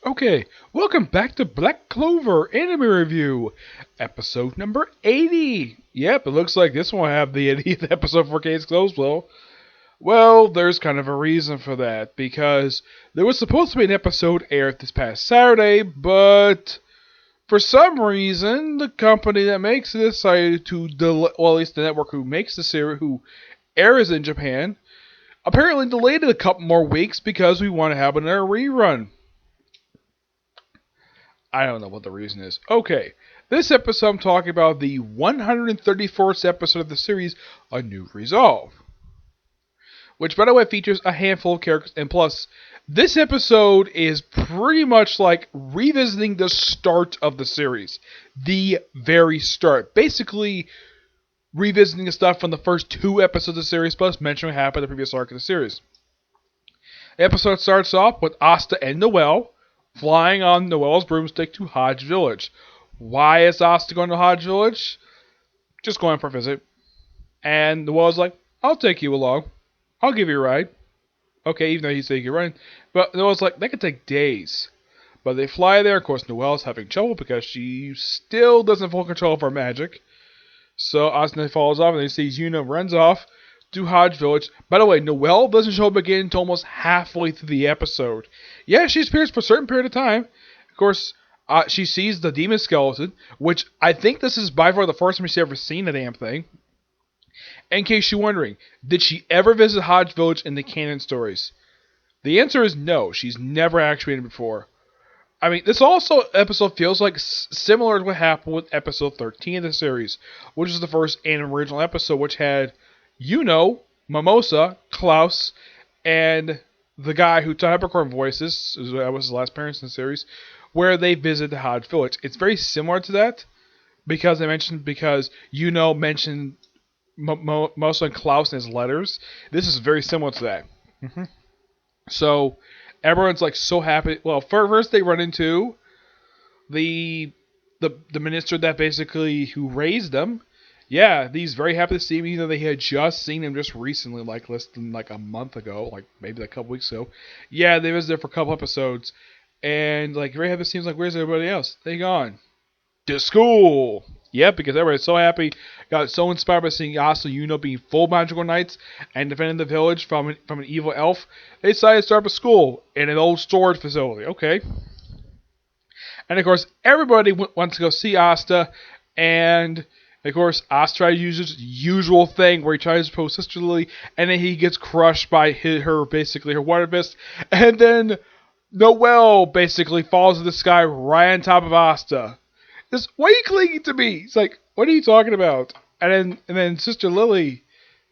Okay, welcome back to Black Clover Anime Review, episode number 80. Yep, it looks like this one will have the 80th episode for Case Closed. Well, there's kind of a reason for that, because there was supposed to be an episode aired this past Saturday, but for some reason, the company that makes it decided to delay, well, at least the network who makes the series, who airs in Japan, apparently delayed it a couple more weeks because we want to have another rerun. I don't know what the reason is. Okay, this episode I'm talking about the 134th episode of the series, A New Resolve. Which, by the way, features a handful of characters, and plus, this episode is pretty much like revisiting the start of the series. The very start. Basically, revisiting the stuff from the first two episodes of the series, plus mentioning what happened in the previous arc of the series. The episode starts off with Asta and Noelle flying on Noelle's broomstick to Hodge Village. Why is Asta going to Hodge Village? Just going for a visit. And Noelle's like, I'll take you along. I'll give you a ride. Okay, even though he's taking a ride. But Noelle's like, that could take days. But they fly there. Of course, Noelle's having trouble because she still doesn't have full control of her magic. So Asta falls off and then sees Yuna runs off to Hodge Village. By the way, Noelle doesn't show up again until almost halfway through the episode. Yeah, she appears for a certain period of time. Of course, she sees the demon skeleton, which I think this is by far the first time she's ever seen the damn thing. In case you're wondering, did she ever visit Hodge Village in the canon stories? The answer is no. She's never actually been before. I mean, this also episode feels like similar to what happened with episode 13 of the series, which is the first and original episode, which had Mimosa, Klaus, and the guy who taught Hypercorn voices, that was his last appearance in the series, where they visit the Hodge Village. It's very similar to that, because mentioned Mimosa and Klaus in his letters. This is very similar to that. So, everyone's like so happy. Well, first they run into the minister that basically who raised them. Yeah, he's very happy to see me, even though they had just seen him just recently, like less than like a month ago, like maybe a couple weeks ago. Yeah, they visited for a couple episodes, and like very happy to see him. Like, where's everybody else? They gone to school. Yep, because everybody's so happy, got so inspired by seeing Asta Yuna being full magical knights and defending the village from an evil elf. They decided to start up a school in an old storage facility. Okay. And of course, everybody wants to go see Asta, and of course, Asta tries to use his usual thing where he tries to pose Sister Lily, and then he gets crushed by her water fist, and then Noelle basically falls to the sky right on top of Asta. Why are you clinging to me? It's like, what are you talking about? And then Sister Lily,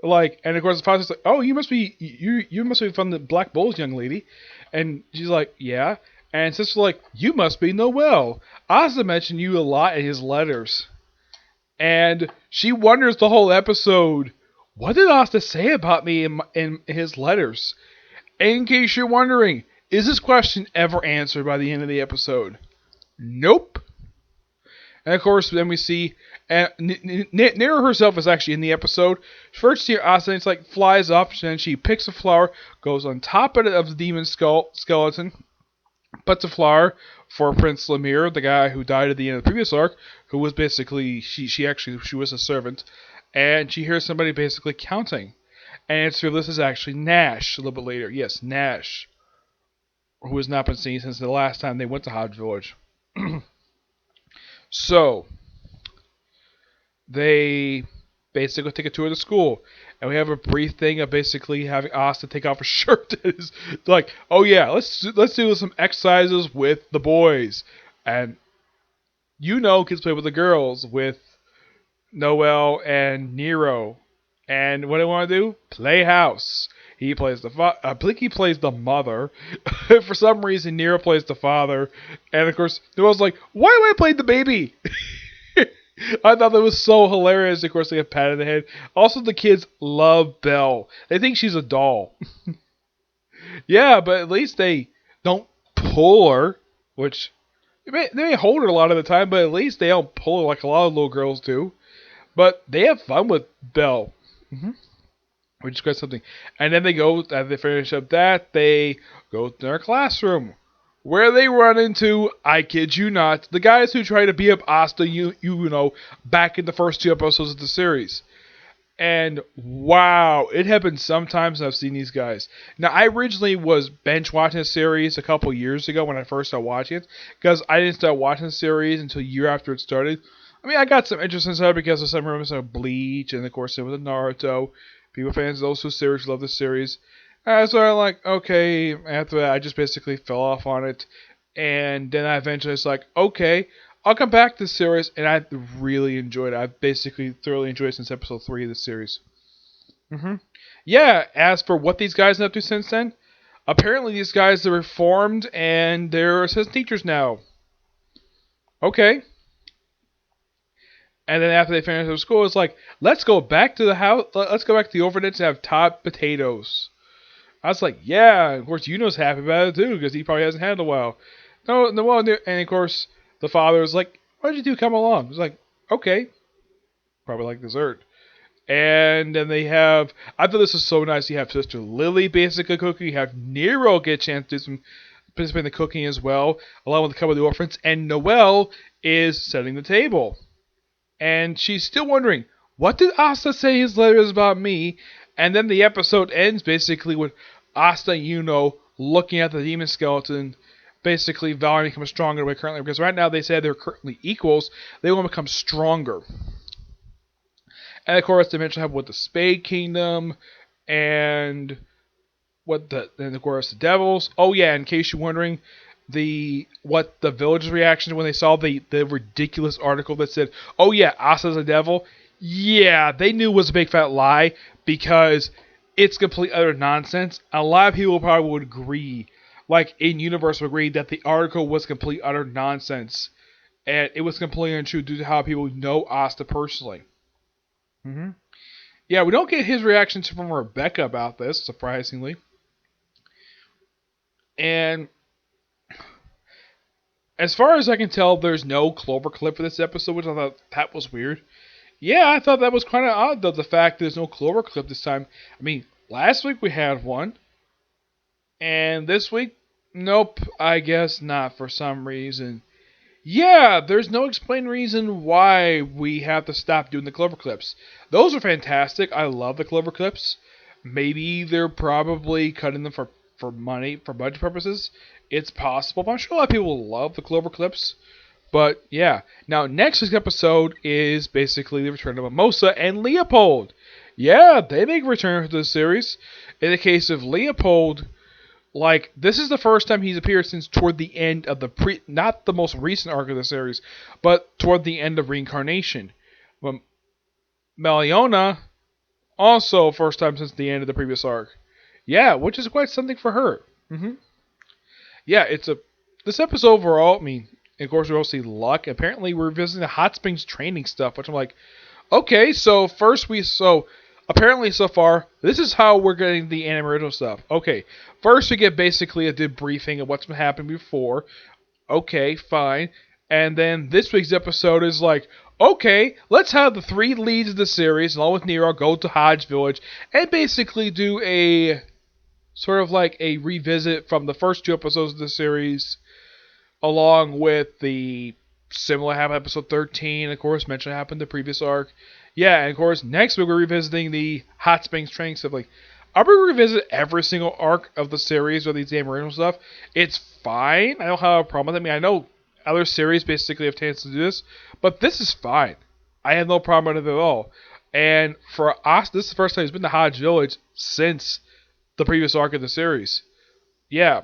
and of course the father's like, oh, you must be from the Black Bulls, young lady, and she's like, yeah. And Sister's like, you must be Noelle. Asta mentioned you a lot in his letters. And she wonders the whole episode, what did Asta say about me in his letters? And in case you're wondering, is this question ever answered by the end of the episode? Nope. And of course, then we see, Nero herself is actually in the episode. First, see Asta, and it's like flies up, and then she picks a flower, goes on top of the demon skeleton, puts a flower for Prince Lemire, the guy who died at the end of the previous arc, who was basically, she was a servant, and she hears somebody basically counting. And it's revealed this is actually Nash a little bit later. Yes, Nash, who has not been seen since the last time they went to Hodge Village. So, they basically take a tour of the school, and we have a brief thing of basically having Asta take off her shirt. It's like, oh yeah, let's do some exercises with the boys, and kids play with the girls with Noelle and Nero, and what do they want to do? Play house. He plays Blicky plays the mother. For some reason, Nero plays the father. And of course, Noelle's like, why am I playing the baby? I thought that was so hilarious. Of course, they get patted on the head. Also, the kids love Belle. They think she's a doll. Yeah, but at least they don't pull her, which they may hold her a lot of the time, but at least they don't pull her like a lot of little girls do. But they have fun with Belle. Which is quite something. And then they finish up that, they go to their classroom, where they run into, I kid you not, the guys who try to beat up Asta, you know, back in the first two episodes of the series. And wow, it happened sometimes I've seen these guys. Now, I originally was bench watching the series a couple years ago when I first started watching it, because I didn't start watching the series until a year after it started. I mean, I got some interest in it because of some rumors of Bleach, and of course, it was Naruto. People fans of those two series love the series. So I'm like, okay, after that, I just basically fell off on it. And then I eventually was like, okay, I'll come back to the series, and I really enjoyed it. I've basically thoroughly enjoyed it since episode 3 of the series. Yeah, as for what these guys have up to since then, apparently these guys are reformed, and they're assistant teachers now. Okay. And then after they finish their school, it's like, let's go back to the house, let's go back to the orphanage and have top potatoes. I was like, yeah, of course Yuno's happy about it too, because he probably hasn't had it in a while. No, well, and of course, the father was like, why did you two come along? He's like, okay, probably like dessert. And then they have, I thought this was so nice, you have Sister Lily basically cooking, you have Nero get a chance to do some participate in the cooking as well, along with a couple of the orphans, and Noelle is setting the table. And she's still wondering, what did Asta say his letter is about me? And then the episode ends basically with Asta and Yuno looking at the demon skeleton, basically vowing to become stronger than currently. Because right now they say they're currently equals, they want to become stronger. And of course, they mention have with the Spade Kingdom and and of course the Devils. Oh yeah, in case you're wondering, what the villagers' reaction when they saw the ridiculous article that said, "Oh yeah, Asa's a devil." Yeah, they knew it was a big fat lie because it's complete utter nonsense. A lot of people probably would agree, like in universe would agree that the article was complete utter nonsense, and it was completely untrue due to how people know Asta personally. Yeah, we don't get his reaction from Rebecca about this, surprisingly. And as far as I can tell, there's no Clover clip for this episode, which I thought that was weird. Yeah, I thought that was kind of odd, though, the fact there's no Clover clip this time. I mean, last week we had one, and this week, nope, I guess not for some reason. Yeah, there's no explained reason why we have to stop doing the Clover clips. Those are fantastic. I love the Clover clips. Maybe they're probably cutting them for money, for budget purposes. It's possible, but I'm sure a lot of people love the Clover clips. But yeah, now next week's episode is basically the return of Mimosa and Leopold. Yeah, they make a return to the series. In the case of Leopold, like, this is the first time he's appeared since toward the end of the not the most recent arc of the series, but toward the end of Reincarnation. Meliona, also first time since the end of the previous arc. Yeah, which is quite something for her. Yeah, this episode overall, I mean, of course we all see Luck. Apparently we're visiting the Hot Springs training stuff, which I'm like, okay, so apparently so far, this is how we're getting the anime original stuff. Okay, first we get basically a debriefing of what's been happening before. Okay, fine. And then this week's episode is like, okay, let's have the three leads of the series, along with Nero, go to Hodge Village and basically do a sort of like a revisit from the first two episodes of the series, along with the similar happened episode 13, of course, mentioned happened the previous arc. Yeah, and of course, next week we're revisiting the Hot Springs training stuff. Like, are we revisit every single arc of the series or these original stuff? It's fine. I don't have a problem with it. I mean, I know other series basically have tendencies to do this, but this is fine. I have no problem with it at all. And for us, this is the first time he's been to Hodge Village since the previous arc of the series. Yeah.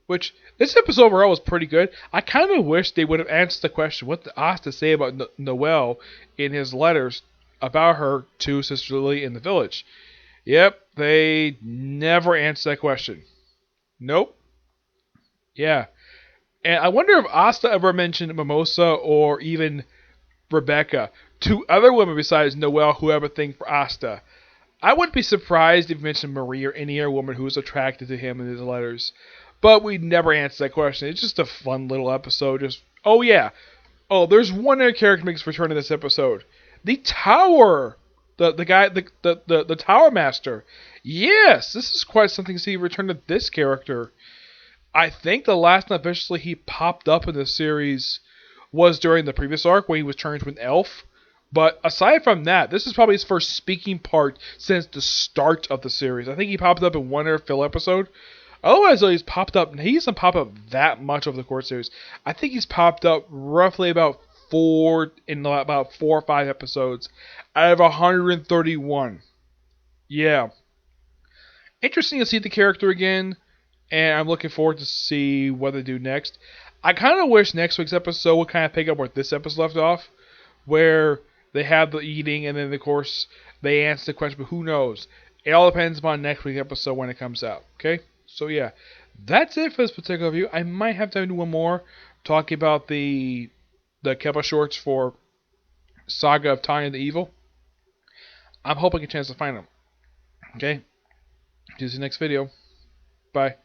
Which, this episode overall was pretty good. I kind of wish they would have answered the question, what did Asta say about Noelle in his letters about her to Sister Lily in the village. Yep, they never answered that question. Nope. Yeah. And I wonder if Asta ever mentioned Mimosa or even Rebecca, two other women besides Noelle who have a thing for Asta. I wouldn't be surprised if he mentioned Marie or any other woman who was attracted to him in his letters. But we never answered that question. It's just a fun little episode. Oh yeah. Oh, there's one other character makes return in this episode. The Tower. The guy, the Tower Master. Yes, this is quite something to see return to this character. I think the last time officially he popped up in the series was during the previous arc when he was turned into an elf. But aside from that, this is probably his first speaking part since the start of the series. I think he popped up in one other fill episode. Otherwise, though, he's popped up. He doesn't pop up that much over the course series. I think he's popped up roughly about about 4 or 5 episodes out of 131. Yeah, interesting to see the character again, and I'm looking forward to see what they do next. I kind of wish next week's episode would kind of pick up where this episode left off, where they have the eating, and then of course they answer the question. But who knows? It all depends upon next week's episode when it comes out. Okay, so yeah, that's it for this particular review. I might have to do one more talking about the Keppa shorts for Saga of Tanya the Evil. I'm hoping I get a chance to find them. Okay, see you next video. Bye.